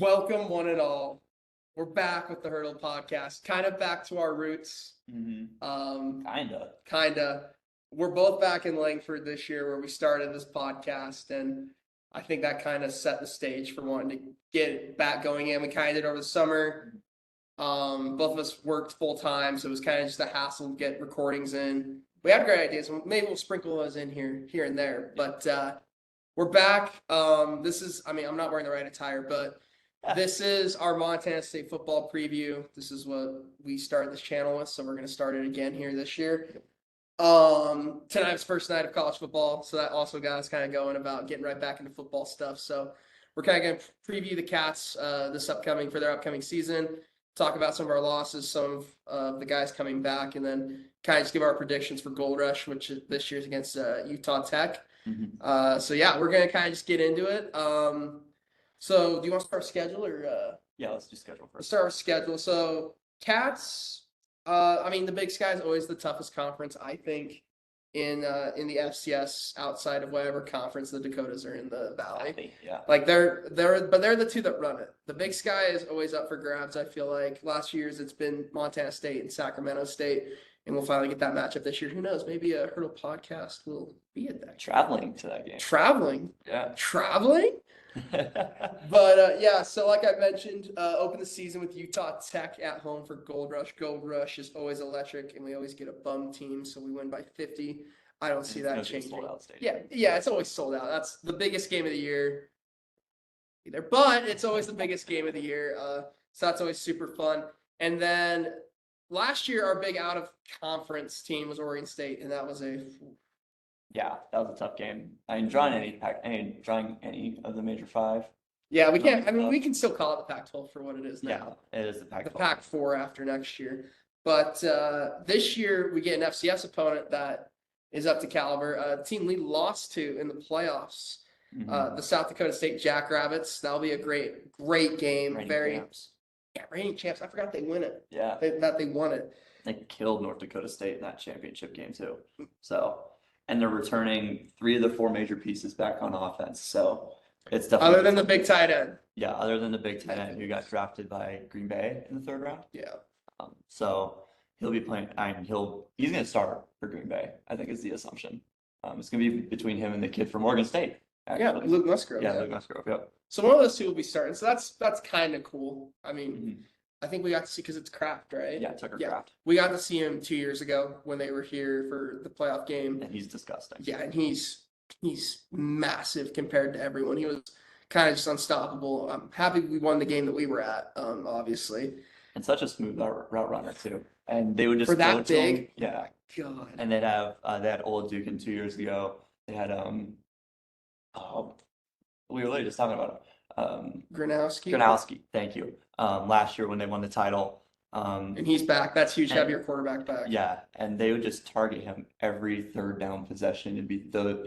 Welcome, one and all. We're back with the Hurdle Podcast, kind of back to our roots. Kinda. We're both back in Langford this year where we started this podcast, and I think that kind of set the stage for wanting to get back going in. We kind of did over the summer. Both of us worked full time, so it was kind of just a hassle to get recordings in. We had great ideas, and maybe we'll sprinkle those in here and there. But we're back. I'm not wearing the right attire, but this is our Montana State football preview. This is what we started this channel with, so we're going to start it again here this year. Tonight's first night of college football, so that also got us kind of going about getting right back into football stuff. So we're kind of going to preview the Cats for their upcoming season, talk about some of our losses, some of the guys coming back, and then kind of just give our predictions for Gold Rush, which this year's against Utah Tech. So yeah, we're going to kind of just get into it. So do you want to start schedule or? Yeah, let's do schedule first. Let's start with schedule. So Cats, the Big Sky is always the toughest conference, I think, in the FCS outside of whatever conference the Dakotas are in the Valley. Yeah. Like they're the two that run it. The Big Sky is always up for grabs. I feel like last year's it's been Montana State and Sacramento State, and we'll finally get that matchup this year. Who knows? Maybe a Hurdle podcast will be at that. Traveling to that game. Traveling. Yeah. Traveling. But so like I mentioned, open the season with Utah Tech at home for Gold Rush. Gold Rush is always electric, and we always get a bum team, so we win by 50. I don't see that changing. Yeah, it's always sold out. That's the biggest game of the year. But it's always the biggest game of the year. So that's always super fun. And then last year, our big out of conference team was Oregon State, and that was a tough game. Drawing any of the major five. Yeah, we can't. We can still call it the Pac-12 for what it is now. Yeah, it is the Pac-12. The Pac-4 after next year. But this year, we get an FCS opponent that is up to caliber. A team we lost to in the playoffs, the South Dakota State Jackrabbits. That'll be a great game. Reigning champs. I forgot they win it. Yeah. That they won it. They killed North Dakota State in that championship game too. So, and they're returning 3 of the 4 major pieces back on offense. So it's definitely other than the big tight end. Yeah, other than the big tight end who got drafted by Green Bay in the 3rd round. Yeah. So he'll be playing. He's going to start for Green Bay, I think is the assumption. It's going to be between him and the kid from Oregon State. Actually. Yeah, Luke Musgrove. Yeah, Luke Musgrove. Yep. So one of those two will be starting. So that's kind of cool. I think we got to see because it's Kraft, right? Yeah, Tucker Kraft. We got to see him 2 years ago when they were here for the playoff game. And he's disgusting. Yeah, and he's massive compared to everyone. He was kind of just unstoppable. I'm happy we won the game that we were at, obviously. And such a smooth route runner too. And they would just for that big. Yeah. God. And they had Old Duke 2 years ago. They had we were literally just talking about Gronowski. Thank you. Last year when they won the title. And he's back. That's huge to have your quarterback back. Yeah, and they would just target him every 3rd down possession. It'd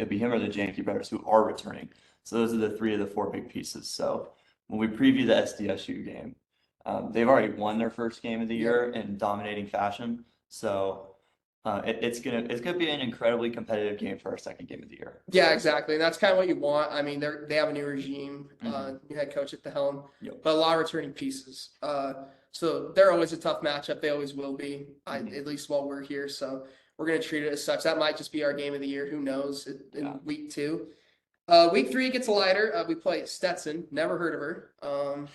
be him or the Janke brothers who are returning. So those are the 3 of the 4 big pieces. So when we preview the SDSU game, they've already won their first game of the year in dominating fashion. So it's gonna be an incredibly competitive game for our 2nd game of the year. Yeah, exactly. And that's kind of what you want. They have a new regime, new head coach at the helm, but a lot of returning pieces. So they're always a tough matchup. They always will be, at least while we're here. So we're going to treat it as such. That might just be our game of the year. Who knows in week 2. Week 3 gets lighter. We play Stetson. Never heard of her.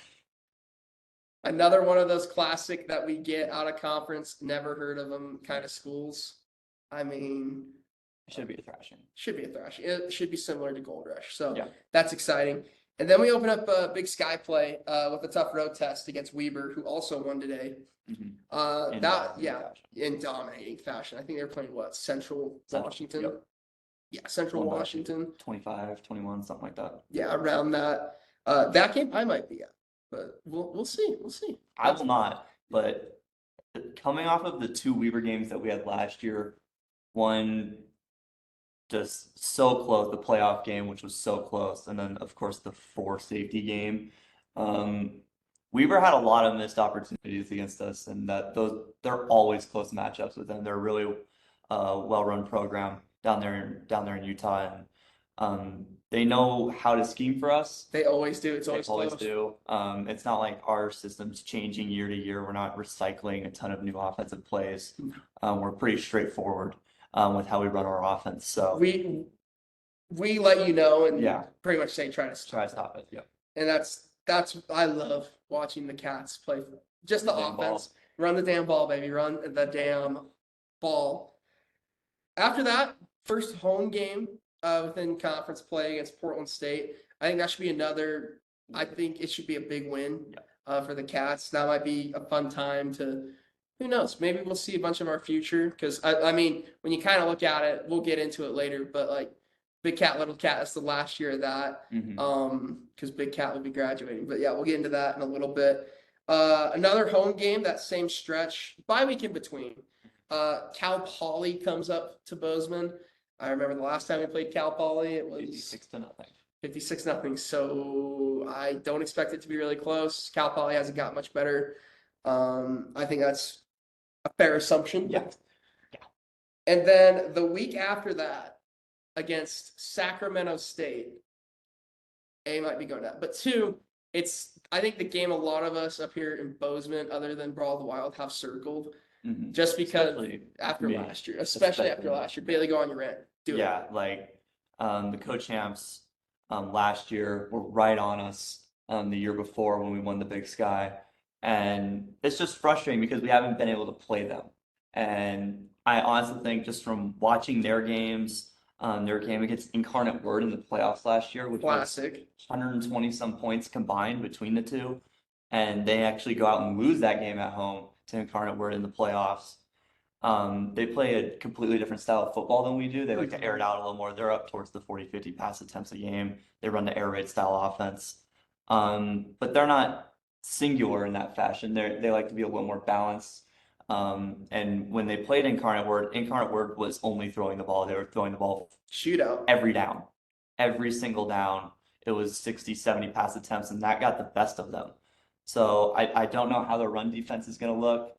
Another one of those classic that we get out of conference, never heard of them kind of schools. It should be a thrashing. It should be similar to Gold Rush. So that's exciting. And then we open up a Big Sky play with a tough road test against Weber, who also won today. In dominating fashion. I think they were playing Central Washington. Yep. Yeah, Central Washington. 25, 21, something like that. Yeah, around that. That game I might be at, but we'll see. I will not. But coming off of the 2 Weber games that we had last year, one just so close, the playoff game, which was so close, and then of course the 4 safety game. Weber had a lot of missed opportunities against us, and they're always close matchups with them. They're a really well-run program down there in Utah, They know how to scheme for us. They always do. It's They always always close. do. It's not like our system's changing year to year. We're not recycling a ton of new offensive plays. We're pretty straightforward with how we run our offense. So We let you know and Yeah. pretty much say try to try to stop it. Yeah. And that's I love watching the Cats play. Just the Damn ball. offense. Run the damn ball, baby. Run the damn ball. After that, first home game within conference play against Portland State. I think that should be another. I think it should be a big win for the Cats. That might be a fun time to. Who knows? Maybe we'll see a bunch of our future because I mean, when you kind of look at it, we'll get into it later. But like, Big Cat, Little Cat, that's the last year of that. Because Big Cat will be graduating. But yeah, we'll get into that in a little bit. Another home game, that same stretch, bye week in between. Cal Poly comes up to Bozeman. I remember the last time we played Cal Poly, it was 56-0. 56-0. So I don't expect it to be really close. Cal Poly hasn't got much better. I think that's a fair assumption. Yeah. And then the week after that, against Sacramento State, A might be going down. But two, I think the game a lot of us up here in Bozeman, other than Brawl of the Wild, have circled. Just because Especially after me. last year, especially after last year. Bailey, go on your rant. Do it. Yeah, like the co-champs last year were right on us the year before when we won the Big Sky. And it's just frustrating because we haven't been able to play them. And I honestly think just from watching their games, their game against Incarnate Word in the playoffs last year, which was Classic. 120 some points combined between the two. And they actually go out and lose that game at home to Incarnate Word in the playoffs. They play a completely different style of football than we do. They like to air it out a little more. They're up towards the 40-50 pass attempts a game. They run the air raid style offense. But they're not singular in that fashion. They like to be a little more balanced. And when they played Incarnate Word was only throwing the ball. They were throwing the ball Shootout. every down, every single down. It was 60, 70 pass attempts, and that got the best of them. So I don't know how the run defense is going to look.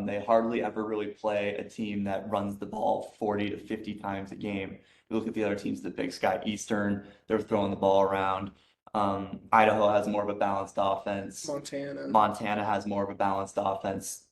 They hardly ever really play a team that runs the ball 40 to 50 times a game. You look at the other teams, the Big Sky Eastern, they're throwing the ball around. Idaho has more of a balanced offense. Montana has more of a balanced offense.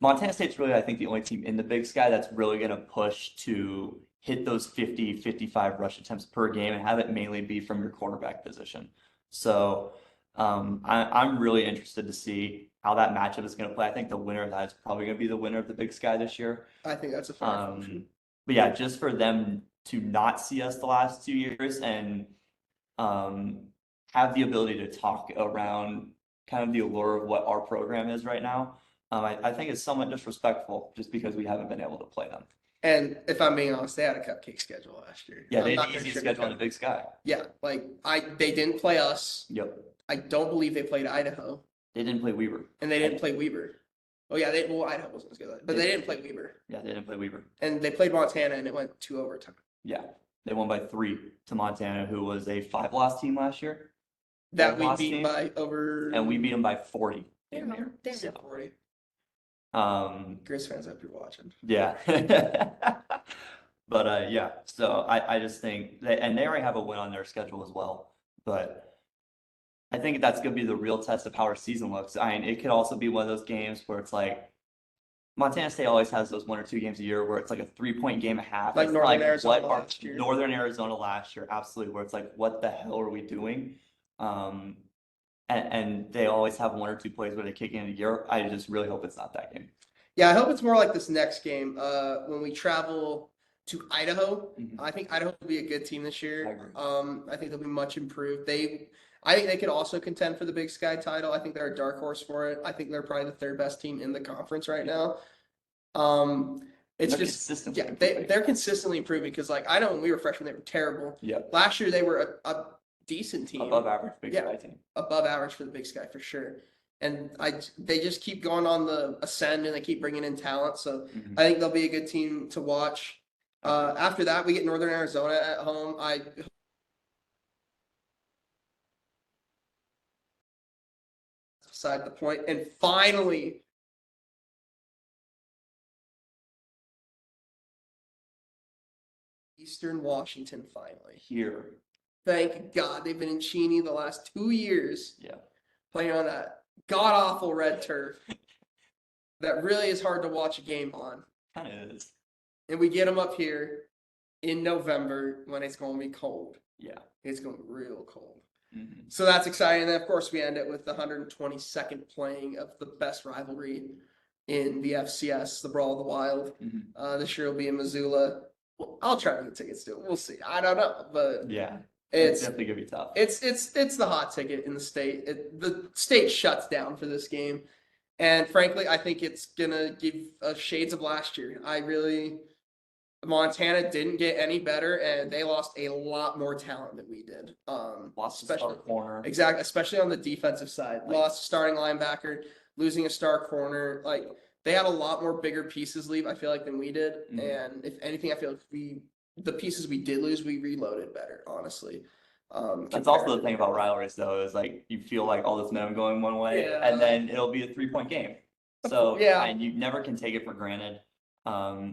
Montana State's really, I think, the only team in the Big Sky that's really going to push to hit those 50, 55 rush attempts per game and have it mainly be from your quarterback position. So I'm really interested to see how that matchup is going to play. I think the winner of that is probably going to be the winner of the Big Sky this year. I think that's a fair assumption. But yeah, just for them to not see us the last 2 years and have the ability to talk around kind of the allure of what our program is right now, I think it's somewhat disrespectful just because we haven't been able to play them. And if I'm being honest, they had a cupcake schedule last year. Yeah, they had the easy schedule on the Big Sky. Yeah, like they didn't play us. Yep. I don't believe they played Idaho. They didn't play Weber. And they didn't play Weber. Oh yeah, Idaho wasn't as good, but they didn't play Weber. Yeah, they didn't play Weber. And they played Montana, and it went to overtime. Yeah, they won by 3 to Montana, who was a 5-loss team last year. That we beat by over. And we beat them by 40. Damn 40. Grizz fans, I hope you're watching. Yeah. But yeah, so I just think they already have a win on their schedule as well. But I think that's going to be the real test of how our season looks. I mean, it could also be one of those games where it's like Montana State always has those 1 or 2 games a year where it's like a 3-point game a half. Like it's Northern Arizona last year. Northern Arizona last year, absolutely, where it's like, what the hell are we doing? And they always have 1 or 2 plays where they kick in a year. I just really hope it's not that game. Yeah, I hope it's more like this next game. When we travel to Idaho, I think Idaho will be a good team this year. I think they'll be much improved. I think they could also contend for the Big Sky title. I think they're a dark horse for it. I think they're probably the 3rd best team in the conference right now. It's They're just consistently they're consistently improving because like I know when we were freshmen they were terrible. Yeah. Last year they were a decent team. Above average Big Sky team. Above average for the Big Sky for sure. And they just keep going on the ascend and they keep bringing in talent. So I think they'll be a good team to watch. After that, we get Northern Arizona at home. Beside the point. And finally, Eastern Washington finally. Here. Thank God. They've been in Cheney the last 2 years Yeah. playing on that god-awful red turf that really is hard to watch a game on. Kind of is. And we get them up here in November when it's going to be cold. Yeah. It's going to be real cold. Mm-hmm. So that's exciting. And then, of course, we end it with the 122nd playing of the best rivalry in the FCS, the Brawl of the Wild. Mm-hmm. This year will be in Missoula. Well, I'll try to get tickets to it. We'll see. I don't know, but Yeah. it's definitely gonna be tough. It's the hot ticket in the state. The state shuts down for this game, and frankly, I think it's gonna give shades of last year. Montana didn't get any better, and they lost a lot more talent than we did. Lost a especially star corner. exactly, especially on the defensive side. Lost a starting linebacker, losing a star corner. Like they had a lot more bigger pieces leave. I feel like than we did, Mhm. and if anything, I feel like the pieces we did lose, we reloaded better. Honestly, That's also the thing about rivalries, though, is like you feel like all this momentum going one way, Yeah. and then it'll be a 3-point game. So Yeah. and you never can take it for granted.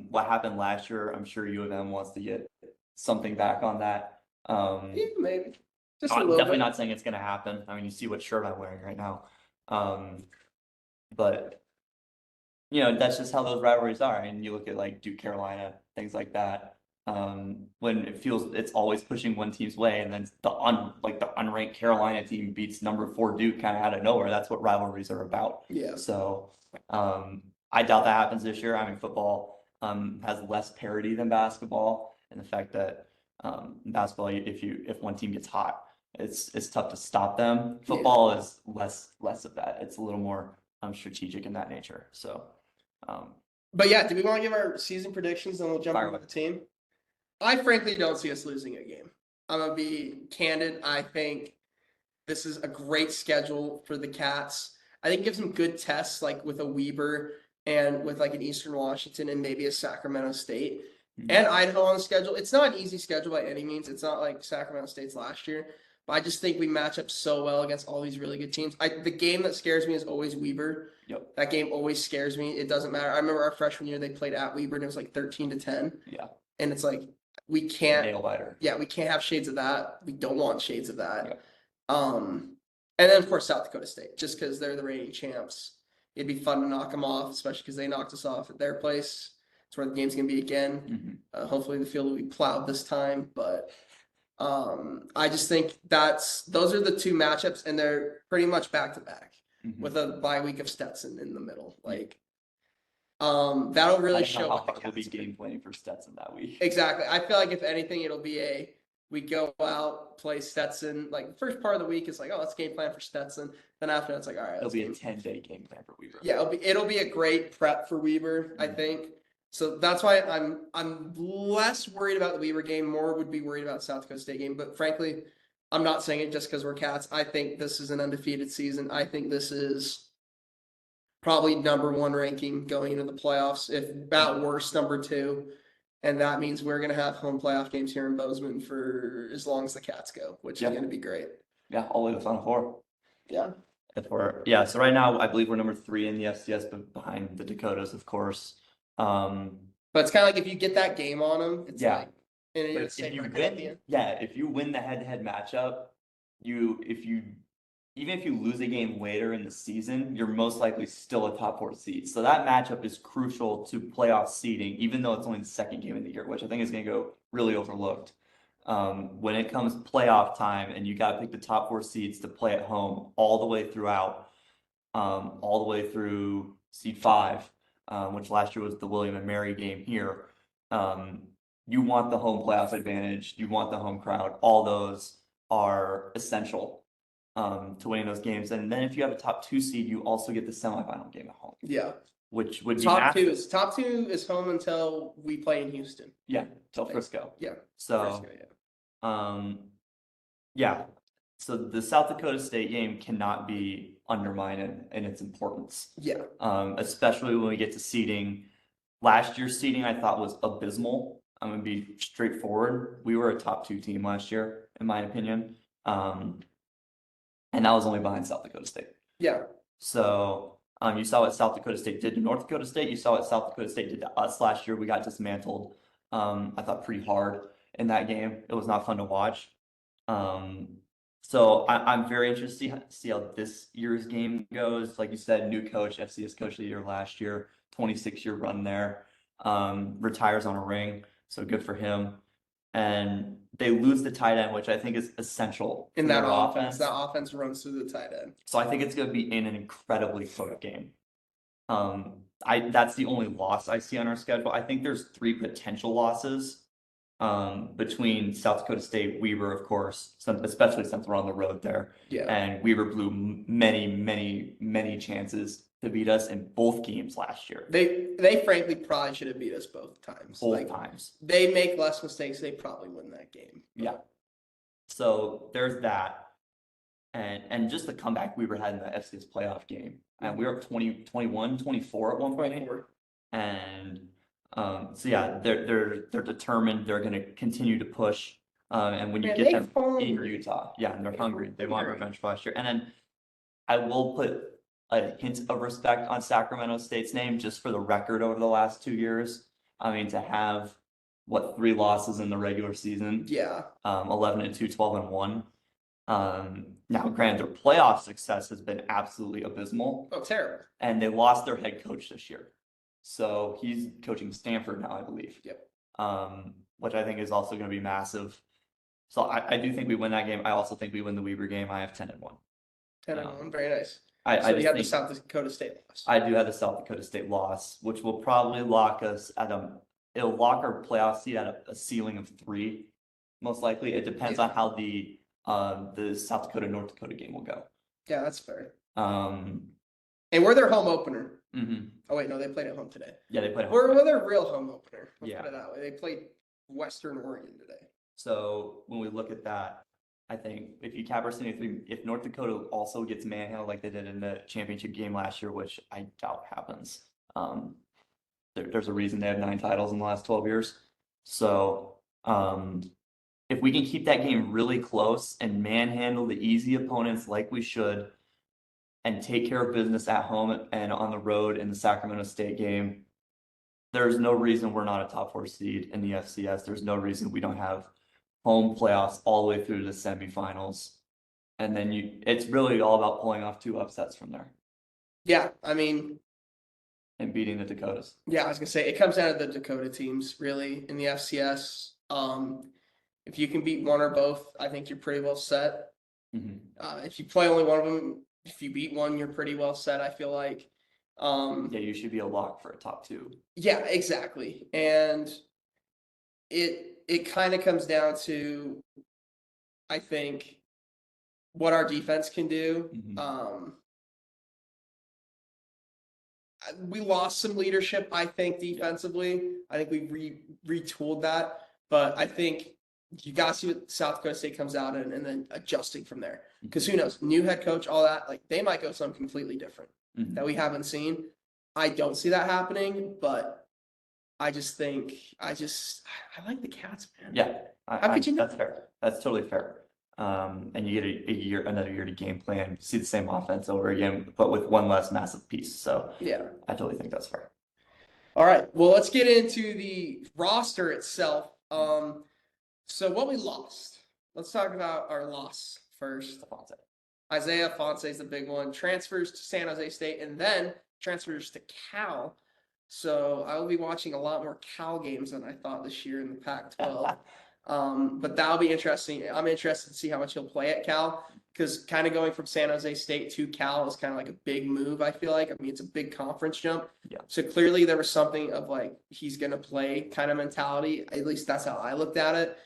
What happened last year, I'm sure U of M wants to get something back on that. Yeah, maybe just a I'm little definitely bit. not saying it's gonna happen. I mean, you see what shirt I'm wearing right now. But that's just how those rivalries are. And you look at like Duke Carolina, things like that. When it feels it's always pushing one team's way, and then the unranked Carolina team beats number 4 Duke kind of out of nowhere. That's what rivalries are about. Yeah. So I doubt that happens this year. I mean, football has less parity than basketball, and the fact that basketball, if one team gets hot, it's tough to stop them. Football is less of that. It's a little more strategic in that nature. So, But yeah, do we want to give our season predictions and we'll jump Fire into away. the team? I frankly don't see us losing a game. I'm gonna be candid. I think this is a great schedule for the Cats. I think it gives them good tests, like with a Weber and with like an Eastern Washington and maybe a Sacramento State and Idaho on the schedule. It's not an easy schedule by any means. It's not like Sacramento State's last year, but I just think we match up so well against all these really good teams. The game that scares me is always Weber. Yep. That game always scares me. It doesn't matter. I remember our freshman year they played at Weber and it was like 13-10. Yeah. And it's like we can't. Nail biter. Yeah, we can't have shades of that. We don't want shades of that. Yep. And then of course South Dakota State, just because they're the reigning champs. It'd be fun to knock them off, especially because they knocked us off at their place. It's where the game's gonna be again. Mhm. Hopefully the field will be plowed this time, but I just think those are the two matchups, and they're pretty much back to back Mhm. with a bye week of Stetson in the middle. Like, that'll really I don't know show how what the hard we'll be Cats can do. game planning for Stetson that week. Exactly. I feel like if anything, it'll be we go out, play Stetson. Like the first part of the week is like, oh, let's game plan for Stetson. Then after that's like, all right, It'll let's be a game. 10-day game plan for Weaver. Yeah, it'll be a great prep for Weber, I think. So that's why I'm less worried about the Weber game, more would be worried about South Dakota State game. But frankly, I'm not saying it just because we're Cats. I think this is an undefeated season. I think this is probably number 1 ranking going into the playoffs, if at worst number 2. And that means we're gonna have home playoff games here in Bozeman for as long as the Cats go, which is gonna be great. Yeah, all the way to the Final Four. Yeah. So right now I believe we're number 3 in the FCS, but behind the Dakotas, of course. But it's kind of like if you get that game on them, it's Yeah. like, and But you're if saying you record at the win, end. if you win the head-to-head matchup, even if you lose a game later in the season, you're most likely still a top 4 seed. So that matchup is crucial to playoff seeding, even though it's only the second game of the year, which I think is going to go really overlooked. When it comes playoff time and you got to pick the top 4 seeds to play at home all the way throughout, all the way through seed 5, which last year was the William and Mary game here. You want the home playoff advantage. You want the home crowd. All those are essential to winning those games. And then if you have a top 2 seed, you also get the semifinal game at home. Yeah. Which would be top two massive. is home until we play in Houston. Yeah, till Frisco. Yeah. So, Frisco, yeah. Yeah. So the South Dakota State game cannot be undermined in its importance. Yeah. Especially when we get to seeding. Last year's seeding I thought was abysmal. I'm gonna be straightforward. We were a top 2 team last year, in my opinion. And that was only behind South Dakota State. Yeah. So you saw what South Dakota State did to North Dakota State. You saw what South Dakota State did to us last year. We got dismantled, I thought, pretty hard. in that game. It was not fun to watch. So I'm very interested to see how this year's game goes. Like you said, new coach, FCS Coach of the Year last year, 26-year run there. Retires on a ring, so good for him. And they lose the tight end, which I think is essential In for that their offense, that offense runs through the tight end. So I think it's going to be in an incredibly close game. That's the only loss I see on our schedule. I think there's 3 potential losses between South Dakota State, Weber, of course, especially since we're on the road there. Yeah. And Weber blew many chances to beat us in both games last year. They frankly probably should have beat us both times. Both times. They make less mistakes, they probably win that game. Yeah. So there's that. And just the comeback Weber had in the FCS playoff game. And we were up 21-24 at one point. 24. And so yeah, they're determined. They're going to continue to push. And when you get them in Utah, yeah, and they're hungry. They want revenge for last year. And then I will put a hint of respect on Sacramento State's name just for the record over the last 2 years. I mean, to have 3 losses in the regular season. Yeah. 11-2, 12-1. Now, granted, their playoff success has been absolutely abysmal. Oh, terrible. And they lost their head coach this year. So he's coaching Stanford now, I believe. Yep. Which I think is also going to be massive. So I do think we win that game. I also think we win the Weber game. I have 10-1. 10-1, very nice. So you have the South Dakota State loss. I do have the South Dakota State loss, which will probably lock us it'll lock our playoff seed at a ceiling of 3, most likely. It depends on how the South Dakota North Dakota game will go. Yeah, that's fair. And we're their home opener. Mm-hmm. Oh wait, no, they played at home today. Yeah, they played. We're their real home opener. Let's Yeah. put it that way. They played Western Oregon today. So when we look at that, I think if you cap our season, if North Dakota also gets manhandled like they did in the championship game last year, which I doubt happens, there's a reason they have 9 titles in the last 12 years. So if we can keep that game really close and manhandle the easy opponents like we should, and take care of business at home and on the road in the Sacramento State game, there's no reason we're not a top 4 seed in the FCS. There's no reason we don't have home playoffs all the way through to the semifinals. And then it's really all about pulling off 2 upsets from there. Yeah, I mean, and beating the Dakotas. Yeah, I was gonna say it comes down to the Dakota teams really in the FCS. If you can beat one or both, I think you're pretty well set. Mm-hmm. If you play only one of them, if you beat one, you're pretty well set, I feel like. Yeah, you should be a lock for a top 2. Yeah, exactly. And it kind of comes down to, I think, what our defense can do. Mm-hmm. We lost some leadership, I think, defensively. I think we retooled that. But I think you got to see what South Dakota State comes out and then adjusting from there. Because who knows? New head coach, all that, like they might go something completely different that we haven't seen. I don't see that happening, but I just think I like the Cats, man. Yeah. How could you not? That's fair. That's totally fair. And you get another year to game plan, see the same offense over again, but with one less massive piece. So yeah, I totally think that's fair. All right. Well, let's get into the roster itself. So what we lost. Let's talk about our loss first. Isaiah Fonse is the big one. Transfers to San Jose State and then transfers to Cal. So I will be watching a lot more Cal games than I thought this year in the Pac-12. But that'll be interesting. I'm interested to see how much he'll play at Cal, because kind of going from San Jose State to Cal is kind of like a big move, I feel like. I mean, it's a big conference jump. Yeah. So clearly there was something of like, he's going to play kind of mentality. At least that's how I looked at it.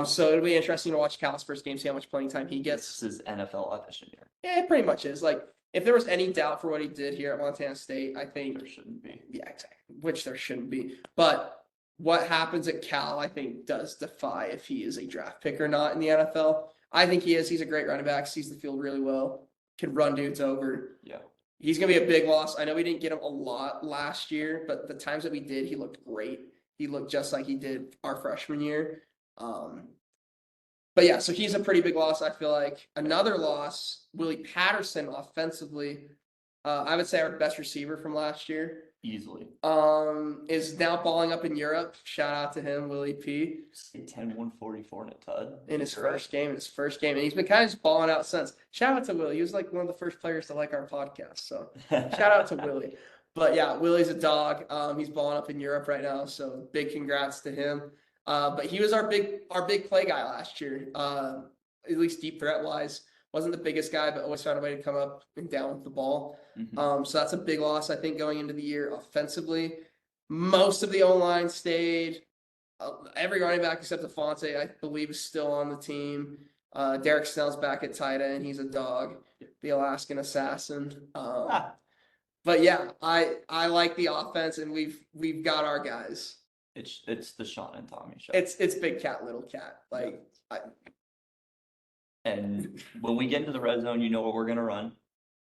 So it'll be interesting to watch Cal's first game, see how much playing time he gets. This is NFL audition year. Yeah, it pretty much is. Like, if there was any doubt for what he did here at Montana State, I think there shouldn't be. Yeah, exactly. Which there shouldn't be. But what happens at Cal, I think, does defy if he is a draft pick or not in the NFL. I think he is. He's a great running back, sees the field really well, can run dudes over. Yeah. He's going to be a big loss. I know we didn't get him a lot last year, but the times that we did, he looked great. He looked just like he did our freshman year. But yeah, so he's a pretty big loss, I feel like. Another loss, Willie Patterson offensively. I would say our best receiver from last year. Easily. Is now balling up in Europe. Shout out to him, Willie P. 10, 144 in a tud. In his first game, and he's been kind of just balling out since. Shout out to Willie. He was like one of the first players to like our podcast. So shout out to Willie. But yeah, Willie's a dog. He's balling up in Europe right now. So big congrats to him. But he was our big play guy last year. At least deep threat wise. Wasn't the biggest guy, but always found a way to come up and down with the ball. So that's a big loss, I think, going into the year offensively. Most of the O-line stayed. Every running back except Afonso, I believe, is still on the team. Derek Snell's back at tight end. He's a dog, the Alaskan assassin. But yeah, I like the offense, and we've got our guys. It's the Sean and Tommy show. It's big cat, little cat. And when we get into the red zone, you know what we're gonna run.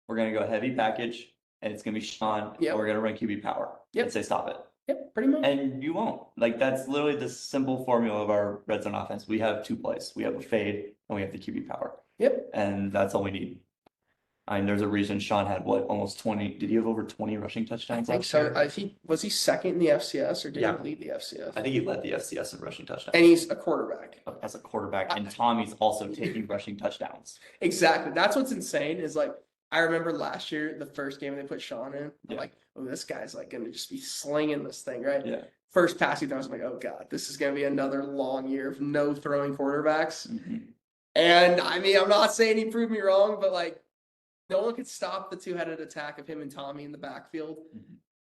We're gonna go heavy package, and it's gonna be Sean. Yep. And we're gonna run QB power. Yep. And say stop it. Yep, pretty much. And you won't. Like, that's literally the simple formula of our red zone offense. We have two plays. We have a fade and we have the QB power. Yep. And that's all we need. I mean, there's a reason Sean had almost 20. Did he have over 20 rushing touchdowns I think last so. year? Was he second in the FCS, or did Yeah. he lead the FCS? I think he led the FCS in rushing touchdowns And he's a quarterback. as a quarterback. And Tommy's also taking rushing touchdowns. Exactly. That's what's insane is like, I remember last year, the first game they put Sean in, I'm Yeah. like, oh, this guy's like going to just be slinging this thing, right? Yeah. First pass he throws, I'm like, oh God, this is going to be another long year of no throwing quarterbacks. And I mean, I'm not saying he proved me wrong, but like, no one could stop the two-headed attack of him and Tommy in the backfield.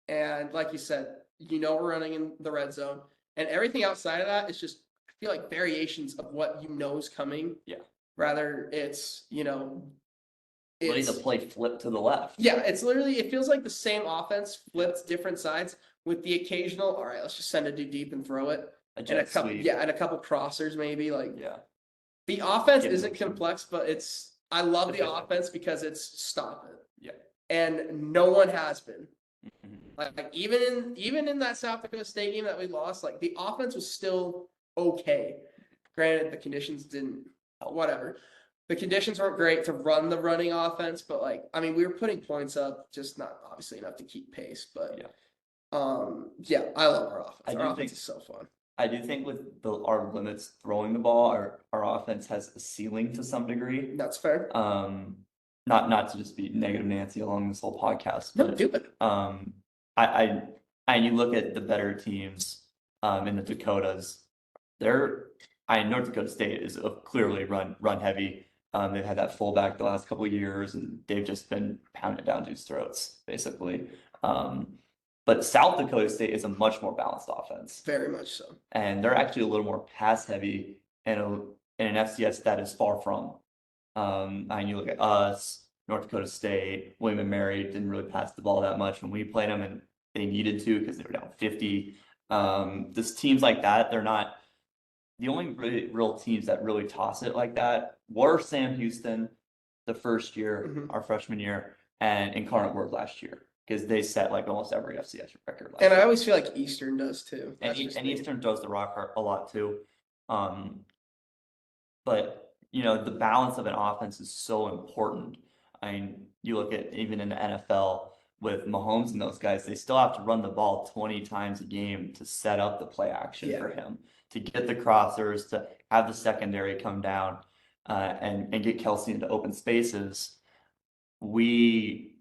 And like you said, we're running in the red zone. And everything outside of that is just, I feel like, variations of what is coming. Yeah. Rather, it's, Letting the play flip to the left. Yeah, it's literally, it feels like the same offense flipped different sides with the occasional, all right, let's just send a dude deep and throw it. And a couple, and a couple crossers maybe. Like, yeah. The offense Give isn't them some. complex, but I love the Efficient. offense because it's stop it. Yeah. And no one has been. Mhm. Like even in that South Dakota State game that we lost, like the offense was still okay. Granted, the conditions didn't, whatever. The conditions weren't great to run the running offense, but like, I mean, we were putting points up, just not obviously enough to keep pace. But yeah, I love our offense. Our offense is so fun. I do think with our limits throwing the ball, our offense has a ceiling to some degree. That's fair. Not to just be negative Nancy along this whole podcast, No, but do it. and you look at the better teams in the Dakotas, North Dakota State is clearly run heavy. They've had that fullback the last couple of years, and they've just been pounding down dudes' throats, basically. But South Dakota State is a much more balanced offense. Very much so. And they're actually a little more pass heavy in an FCS that is far from. And you look at us, North Dakota State, William and Mary didn't really pass the ball that much when we played them, and they needed to because they were down 50. This teams like that, they're not the only real teams that really toss it like that were Sam Houston the first year, our freshman year, and Incarnate Word last year, because they set like almost every FCS record. And I always feel like Eastern does too. And Eastern does the rock a lot too. But the balance of an offense is so important. I mean, you look at even in the NFL with Mahomes and those guys, they still have to run the ball 20 times a game to set up the play action for him, to get the crossers, to have the secondary come down and get Kelsey into open spaces. We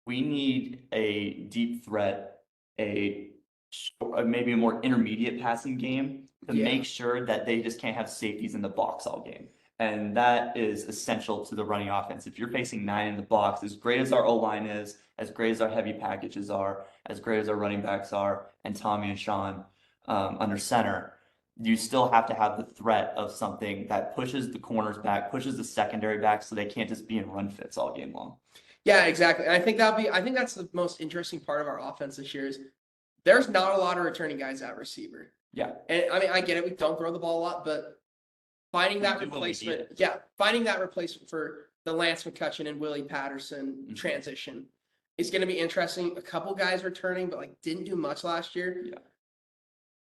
need a deep threat, maybe a more intermediate passing game to make sure that they just can't have safeties in the box all game. And that is essential to the running offense. If you're facing 9 in the box, as great as our O-line is, as great as our heavy packages are, as great as our running backs are, and Tommy and Sean under center, you still have to have the threat of something that pushes the corners back, pushes the secondary back, so they can't just be in run fits all game long. Yeah, exactly. And I think that's the most interesting part of our offense this year is there's not a lot of returning guys at receiver. Yeah. And I mean, I get it. We don't throw the ball a lot, but finding that replacement for the Lance McCutcheon and Willie Patterson transition is going to be interesting. A couple guys returning, but like didn't do much last year. Yeah.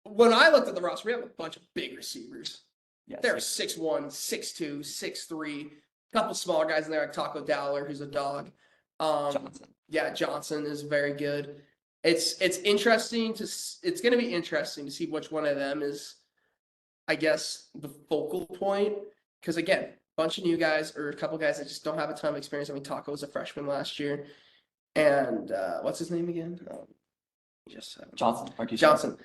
When I looked at the roster, we have a bunch of big receivers. Yes. They're 6'1", 6'2", 6'3", a couple smaller guys in there like Taco Dowler, who's a dog. Johnson. Yeah, Johnson is very good. it's interesting it's going to be interesting to see which one of them is, I guess, the focal point. Because again, a bunch of new guys or a couple guys that just don't have a ton of experience. I mean, Taco was a freshman last year, and what's his name again? Just Johnson, Marquise Johnson.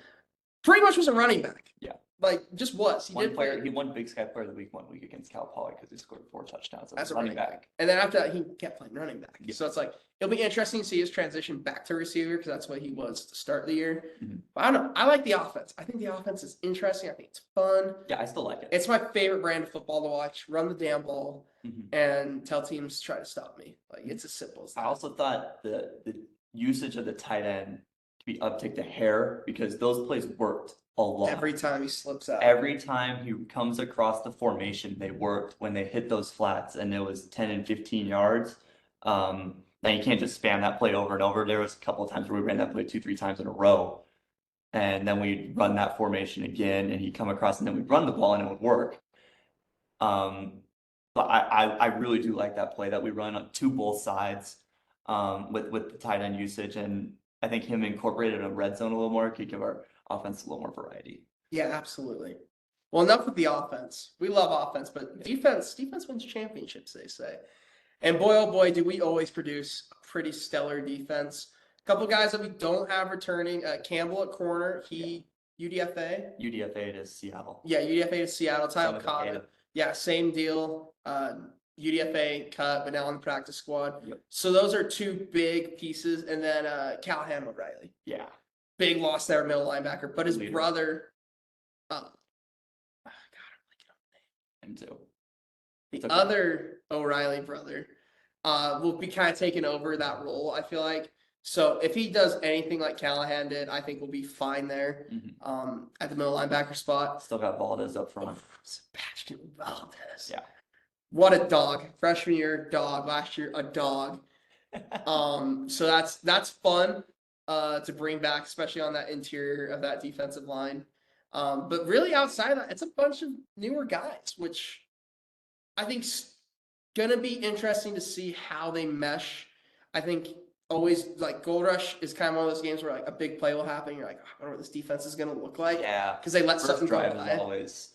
Pretty much was a running back. Yeah. Like, just was. He did play. He won Big Sky Player of the Week 1 week against Cal Poly because he scored 4 touchdowns as a running back. And then after that, he kept playing running back. Yeah. So it's like, it'll be interesting to see his transition back to receiver because that's what he was to start the year. Mhm. But I don't know. I like the offense. I think the offense is interesting. I think it's fun. Yeah, I still like it. It's my favorite brand of football to watch. Run the damn ball Mhm. and tell teams try to stop me. Like, it's as simple as that. I also thought the usage of the tight end to be upticked a hair because those plays worked a lot. Every time he slips out. Every time he comes across the formation, they worked when they hit those flats, and it was 10 and 15 yards. Now you can't just spam that play over and over. There was a couple of times where we ran that play 2-3 times in a row, and then we'd run that formation again, and he'd come across, and then we'd run the ball, and it would work. But I really do like that play that we run to both sides with the tight end usage, and I think him incorporated a red zone a little more could give our offense a little more variety. Yeah, absolutely. Well, enough with the offense. We love offense, but defense wins championships, they say. And boy, oh boy, do we always produce a pretty stellar defense. A couple guys that we don't have returning. Campbell at corner. UDFA. UDFA to Seattle. Yeah, UDFA to Seattle. Tyler Timothy Cotta. Ada. Yeah, same deal. UDFA cut, but now on the practice squad. Yep. So those are two big pieces. And then Callahan O'Reilly. Yeah. Big loss there, middle linebacker. But his Leader. brother, Him too. the It's okay. other O'Reilly brother, will be kind of taking over that role, I feel like. So if he does anything like Callahan did, I think we'll be fine there. Mhm. At the middle linebacker spot. Still got Valdez up front. Sebastian Valdez. Yeah. What a dog. Freshman year, dog. Last year, a dog. So that's fun to bring back, especially on that interior of that defensive line. But really outside of that, it's a bunch of newer guys, which I think's gonna be interesting to see how they mesh. I think always like Gold Rush is kind of one of those games where like a big play will happen. You're like, I wonder what this defense is gonna look like. Yeah. Because they let First something go drive by. is always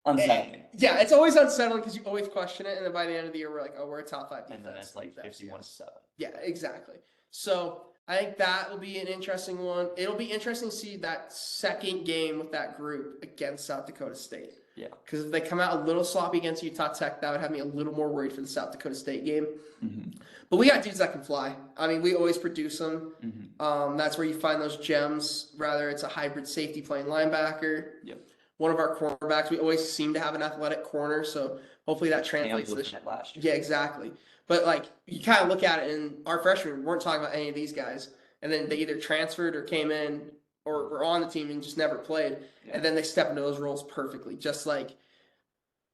unsettling. Yeah, it's always unsettling because you always question it, and then by the end of the year, we're like, oh, we're a top 5 defense. And then it's like Defense, 51-7. Yeah, exactly. So I think that will be an interesting one. It'll be interesting to see that second game with that group against South Dakota State. Yeah. Because if they come out a little sloppy against Utah Tech, that would have me a little more worried for the South Dakota State game. Mhm. But we got dudes that can fly. I mean, we always produce them. Mhm. That's where you find those gems, rather it's a hybrid safety playing linebacker. Yep. One of our cornerbacks, we always seem to have an athletic corner, so hopefully that translates to Campbell this. was last year. Yeah, exactly. But like you kind of look at it, and our freshmen weren't talking about any of these guys, and then they either transferred or came in or were on the team and just never played, Yeah. and then they step into those roles perfectly. Just like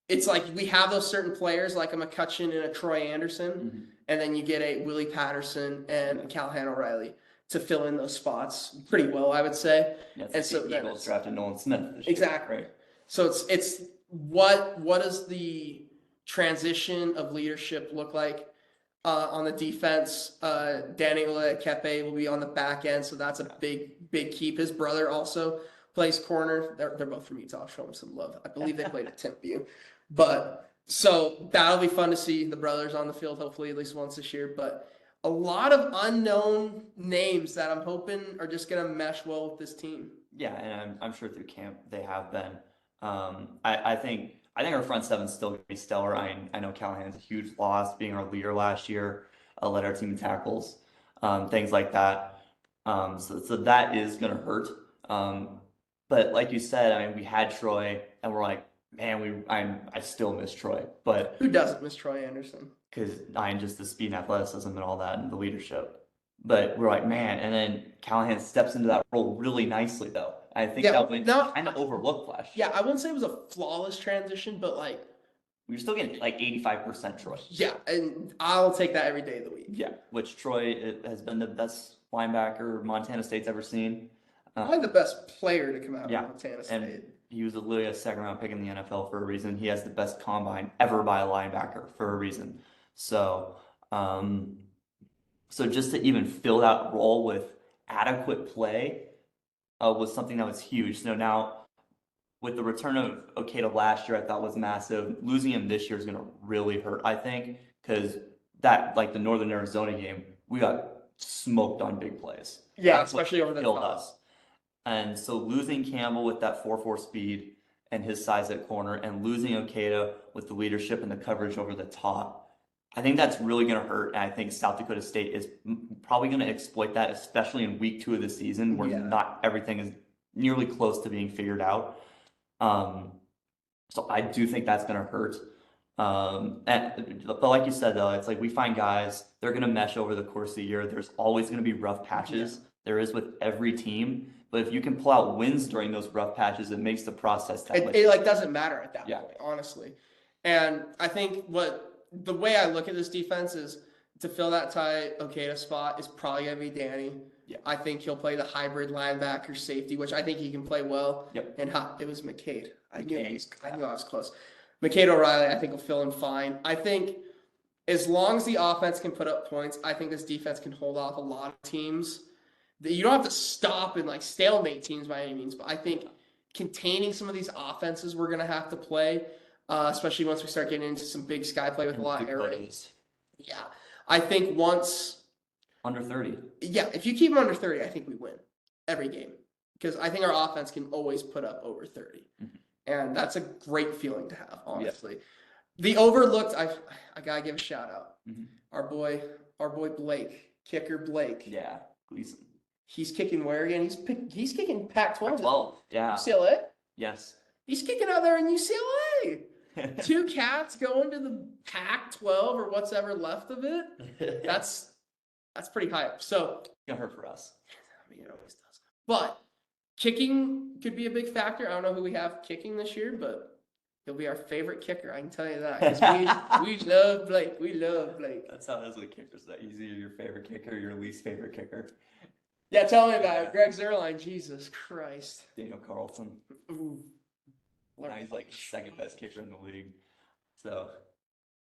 it's like we have those certain players like a McCutcheon and a Troy Anderson, Mhm. and then you get a Willie Patterson and a Callahan O'Reilly to fill in those spots pretty well, I would say. Yeah, it's And like so the then Eagles it's- drafted Nolan Smith this year, Exactly. right? So it's what does the transition of leadership look like on the defense? Daniel Kepe will be on the back end, so that's a big keep. His brother also plays corner. They're both from Utah. I'll show them some love. I believe they played at Timpview, but so that'll be fun to see the brothers on the field. Hopefully at least once this year, but. A lot of unknown names that I'm hoping are just gonna mesh well with this team. Yeah, and I'm sure through camp they have been. I think our front seven's still gonna be stellar. I know Callahan's a huge loss, being our leader last year, led our team in tackles, things like that. So that is gonna hurt. But like you said, I mean, we had Troy, and we're like, man, I still miss Troy, but Who doesn't miss Troy Anderson? because just the speed and athleticism and all that and the leadership. But we're like, man, and then Callahan steps into that role really nicely, though. I think Yeah, that went no, kind of overlooked last year. Yeah, I wouldn't say it was a flawless transition, but like, We were still getting like 85% Troy. yeah, and I'll take that every day of the week. Yeah, which Troy has been the best linebacker Montana State's ever seen. Probably the best player to come out Yeah, of Montana State. And he was literally a 2nd-round pick in the NFL for a reason. He has the best combine ever by a linebacker for a reason. So, so just to even fill that role with adequate play was something that was huge. So now with the return of Okada last year, I thought was massive. Losing him this year is going to really hurt, I think, because that, like the Northern Arizona game, we got smoked on big plays. Yeah, That's what especially over the killed top. us. And so losing Campbell with that 4-4 speed and his size at corner, and losing Okada with the leadership and the coverage over the top, I think that's really going to hurt. And I think South Dakota State is probably going to exploit that, especially in week 2 of the season, where Yeah. not everything is nearly close to being figured out. So I do think that's going to hurt. But like you said, though, it's like we find guys, they're going to mesh over the course of the year. There's always going to be rough patches. There is with every team. But if you can pull out wins during those rough patches, it makes the process that much. It like doesn't matter at that Yeah. point, honestly. And I think the way I look at this defense is to fill that Ty Okada spot is probably gonna be Danny. Yeah. I think he'll play the hybrid linebacker safety, which I think he can play well. Yep. And it was McCade. I knew I was close. McCade O'Reilly, I think will fill in fine. I think as long as the offense can put up points, I think this defense can hold off a lot of teams. You don't have to stop and like stalemate teams by any means, but I think containing some of these offenses we're gonna have to play, especially once we start getting into some big sky play with a lot of air raids. Yeah, I think once under 30. Yeah, if you keep them under 30, I think we win every game because I think our offense can always put up over 30, and that's a great feeling to have. Honestly, the overlooked. I gotta give a shout out. Our boy Blake, kicker Blake. Yeah, Gleason. He's kicking where again? He's kicking Pac-12. Pac-12, yeah. UCLA? Yes. He's kicking out there in UCLA. 2 cats going to the Pac-12 or what's ever left of it. That's pretty high up. So it's gonna hurt for us. I mean, it always does. But kicking could be a big factor. I don't know who we have kicking this year, but he'll be our favorite kicker. I can tell you that. 'Cause we love Blake. We love Blake. That's how it is with kickers. That he's either your favorite kicker or your least favorite kicker. Yeah, tell me about it. Greg Zerline, Jesus Christ. Daniel Carlson. Ooh. Now he's like the second best kicker in the league. So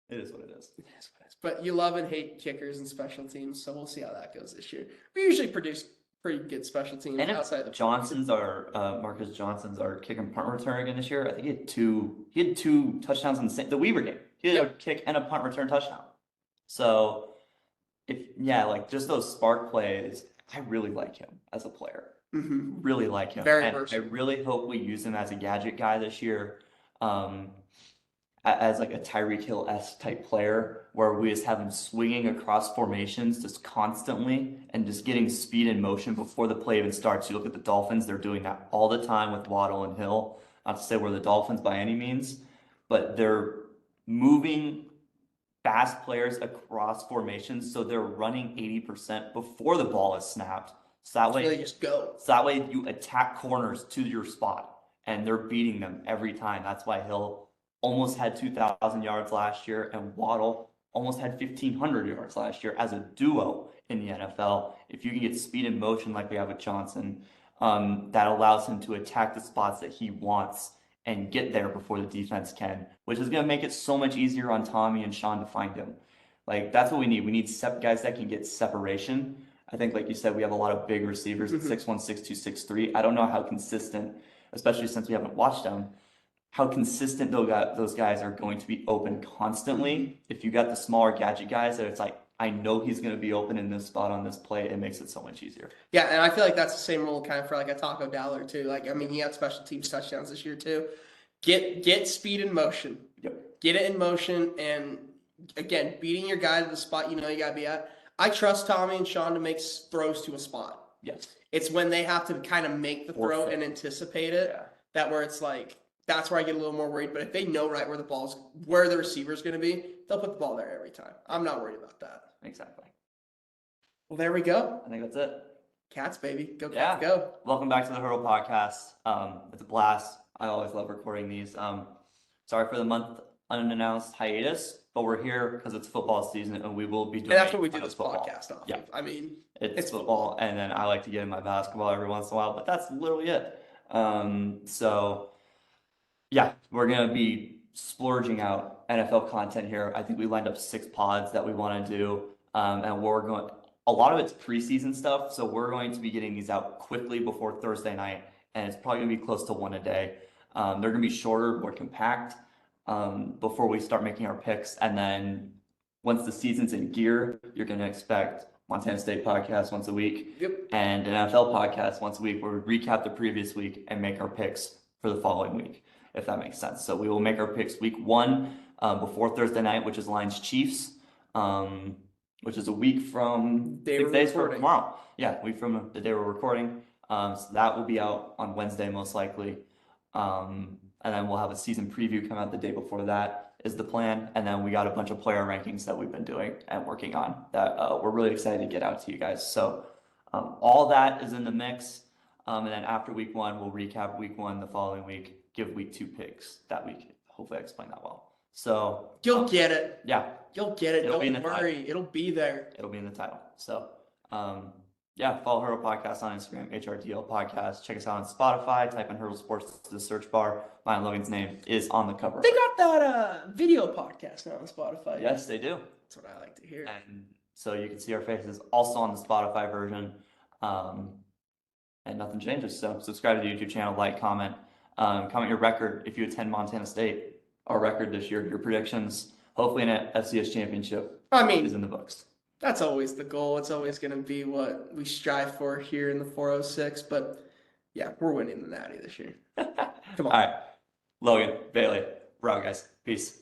it is what it is. It is what it is. But you love and hate kickers and special teams, so we'll see how that goes this year. We usually produce pretty good special teams And outside the Marcus Johnson's our kick and punt return again this year. I think he had two touchdowns in the Weaver game. He had a kick and a punt return touchdown. So like just those spark plays, I really like him as a player. Really like him. Very and versatile. I really hope we use him as a gadget guy this year. As like a Tyreek Hill-esque type player where we just have him swinging across formations just constantly and just getting speed and motion before the play even starts. You look at the Dolphins, they're doing that all the time with Waddle and Hill. Not to say we're the Dolphins by any means, but they're moving fast players across formations, so they're running 80% before the ball is snapped. So that way, really just go. So that way you attack corners to your spot, and they're beating them every time. That's why Hill almost had 2,000 yards last year, and Waddle almost had 1,500 yards last year as a duo in the NFL. If you can get speed and motion like we have with Johnson, that allows him to attack the spots that he wants and get there before the defense can, which is going to make it so much easier on Tommy and Sean to find him. Like, that's what we need. We need guys that can get separation. I think, like you said, we have a lot of big receivers at 6'1", 6'2", 6'3". I don't know how consistent, especially since we haven't watched them, how consistent those guys are going to be open constantly. If you got the smaller gadget guys that it's like, I know he's going to be open in this spot on this play, it makes it so much easier. Yeah, and I feel like that's the same rule kind of for like a Taco Dowler too. Like, I mean, he had special teams touchdowns this year too. Get speed in motion. Yep. Get it in motion, and again, beating your guy to the spot you know you gotta be at. I trust Tommy and Sean to make throws to a spot. Yes. It's when they have to kind of make the throw and anticipate it that where it's like, that's where I get a little more worried. But if they know right where the receiver's going to be, they'll put the ball there every time. I'm not worried about that. Exactly. Well, there we go. I think that's it. Cats, baby. Go Cats, go. Welcome back to the Hurdle Podcast. It's a blast. I always love recording these. Sorry for the month unannounced hiatus, but we're here because it's football season and we will be doing. And that's what we do this podcast off. Yeah. Of. I mean, it's football, and then I like to get in my basketball every once in a while, but that's literally it. So yeah, we're gonna be splurging out NFL content here. I think we lined up 6 pods that we want to do, and we're going. a lot of it's preseason stuff, so we're going to be getting these out quickly before Thursday night, and it's probably gonna be close to one a day. They're gonna be shorter, more compact, before we start making our picks, and then once the season's in gear, you're gonna expect Montana State podcast once a week. Yep. And an NFL podcast once a week where we recap the previous week and make our picks for the following week, if that makes sense. So we will make our picks week 1 before Thursday night, which is Lions Chiefs, which is a week from Day 6 we're days from recording. tomorrow. Yeah, week from the day we're recording. So that will be out on Wednesday most likely. And then we'll have a season preview come out the day before that is the plan. And then we got a bunch of player rankings that we've been doing and working on that we're really excited to get out to you guys. So all that is in the mix. And then after week 1, we'll recap week 1 the following week, give week 2 picks that week. Hopefully I explained that well. So You'll get it. yeah, You'll get it. It'll be in Don't the title. worry. It'll be there. it'll be in the title. So yeah, follow Hurdle Podcast on Instagram, HRDL Podcast. Check us out on Spotify. Type in Hurdle Sports to the search bar. Mine and Logan's name is on the cover. They got that video podcast now on Spotify. Yes, they do. That's what I like to hear. And so you can see our faces also on the Spotify version. And nothing changes. So subscribe to the YouTube channel, like, comment. Comment your record if you attend Montana State. Our record this year, your predictions. Hopefully an FCS championship I is mean, in the books. that's always the goal. It's always going to be what we strive for here in the 406. But yeah, we're winning the Natty this year. Come on. All right. Logan, Bailey, we're out, guys. Peace.